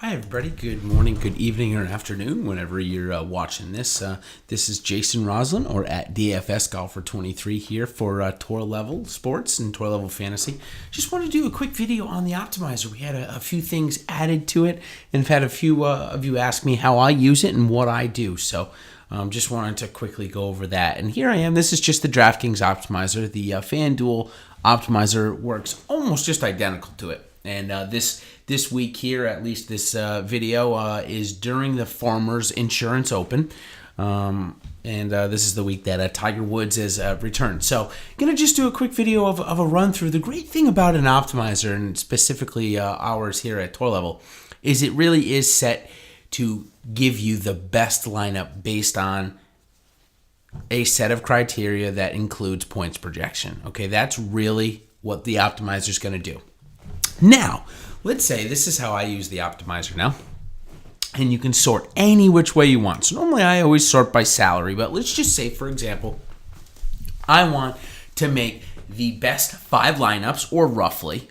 Hi everybody, good morning, good evening, or afternoon, whenever you're watching this. This is Jason Roslin, or at DFS Golfer 23 here for Tour Level Sports and Tour Level Fantasy. Just wanted to do a quick video on the optimizer. We had a few things added to it, and have had a few of you ask me how I use it and what I do. So just wanted to quickly go over that. And here I am. This is just the DraftKings optimizer. The FanDuel optimizer works almost just identical to it. And this week here, at least this video, is during the Farmers Insurance Open. And this is the week that Tiger Woods has returned. So going to just do a quick video of a run through. The great thing about an optimizer, and specifically ours here at Tour Level, is it really is set to give you the best lineup based on a set of criteria that includes points projection. Okay, that's really what the optimizer is going to do. Now, let's say this is how I use the optimizer now, and you can sort any which way you want. So normally I always sort by salary, but let's just say, for example, I want to make the best 5 lineups, or roughly,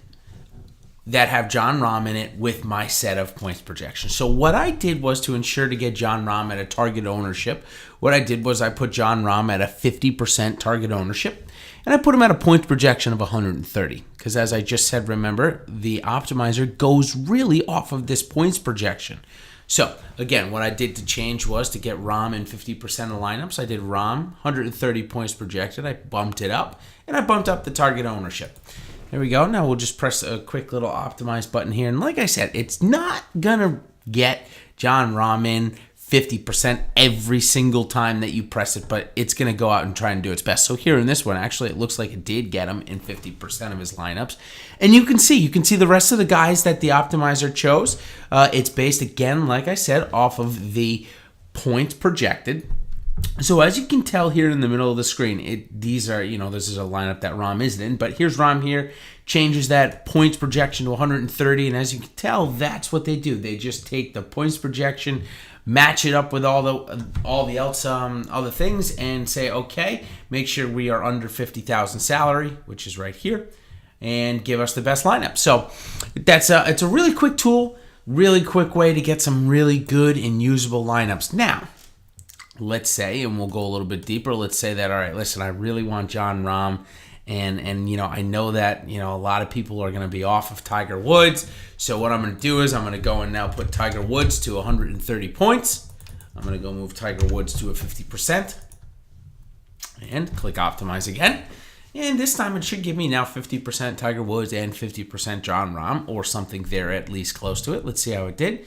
that have Jon Rahm in it with my set of points projection. So what I did was, to ensure to get Jon Rahm at a target ownership, what I did was I put Jon Rahm at a 50% target ownership, and I put him at a points projection of 130. Because as I just said, remember, the optimizer goes really off of this points projection. So again, what I did to change was to get Rahm in 50% of lineups. I did Rahm, 130 points projected. I bumped it up, and I bumped up the target ownership. There we go. Now we'll just press a quick little optimize button here. And like I said, it's not going to get Jon Rahm in 50% every single time that you press it, but it's going to go out and try and do its best. So here in this one, actually, it looks like it did get him in 50% of his lineups. And you can see the rest of the guys that the optimizer chose. It's based, again, like I said, off of the points projected. So as you can tell here in the middle of the screen, these are, this is a lineup that Rahm isn't in, but here's Rahm here, changes that points projection to 130, and as you can tell, that's what they do. They just take the points projection, match it up with all the other things, and say, okay, make sure we are under 50,000 salary, which is right here, and give us the best lineup. So it's a really quick tool, really quick way to get some really good and usable lineups. Now, let's say, and we'll go a little bit deeper, let's say that, all right, listen, I really want Jon Rahm, and I know that, a lot of people are going to be off of Tiger Woods, so what I'm going to do is I'm going to go and now put Tiger Woods to 130 points. I'm going to go move Tiger Woods to a 50%, and click optimize again. And this time it should give me now 50% Tiger Woods and 50% Jon Rahm, or something there at least close to it. Let's see how it did.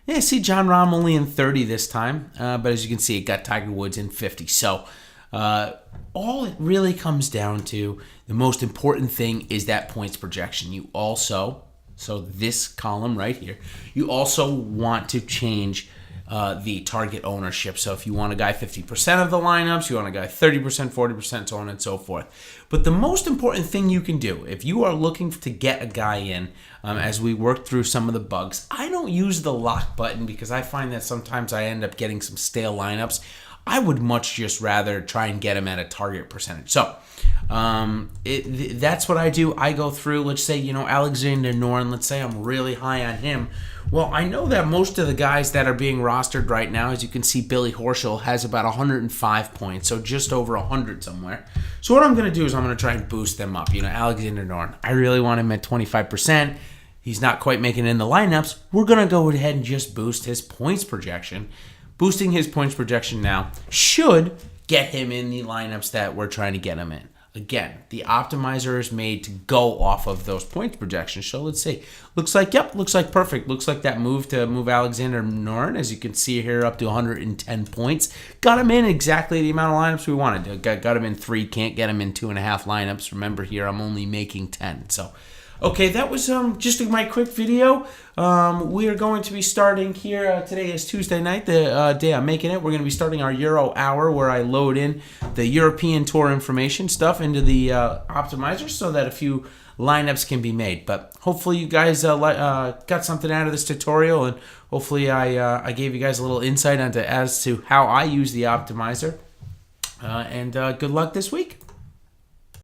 Yeah, see Jon Rahm only in 30 this time, but as you can see, it got Tiger Woods in 50. So all it really comes down to, the most important thing is that points projection. You also, so this column right here, you also want to change the target ownership. So if you want a guy 50% of the lineups, you want a guy 30%, 40%, so on and so forth. But the most important thing you can do, if you are looking to get a guy in, as we work through some of the bugs, I don't use the lock button because I find that sometimes I end up getting some stale lineups. I would much just rather try and get him at a target percentage. So that's what I do. I go through, let's say, Alexander Noren, let's say I'm really high on him. Well, I know that most of the guys that are being rostered right now, as you can see, Billy Horschel has about 105 points, so just over 100 somewhere. So what I'm going to do is I'm going to try and boost them up. Alexander Noren, I really want him at 25%. He's not quite making it in the lineups. We're going to go ahead and just boost his points projection. Boosting his points projection now should get him in the lineups that we're trying to get him in. Again, the optimizer is made to go off of those points projections. So let's see. Looks like perfect. Looks like that move to move Alexander Noren, as you can see here, up to 110 points. Got him in exactly the amount of lineups we wanted. Got him in 3, can't get him in 2.5 lineups. Remember here, I'm only making 10. So, okay, that was just my quick video. We are going to be starting here. Today is Tuesday night, the day I'm making it. We're going to be starting our Euro Hour, where I load in the European Tour information stuff into the optimizer so that a few lineups can be made. But hopefully you guys got something out of this tutorial, and hopefully I gave you guys a little insight as to how I use the optimizer. And good luck this week.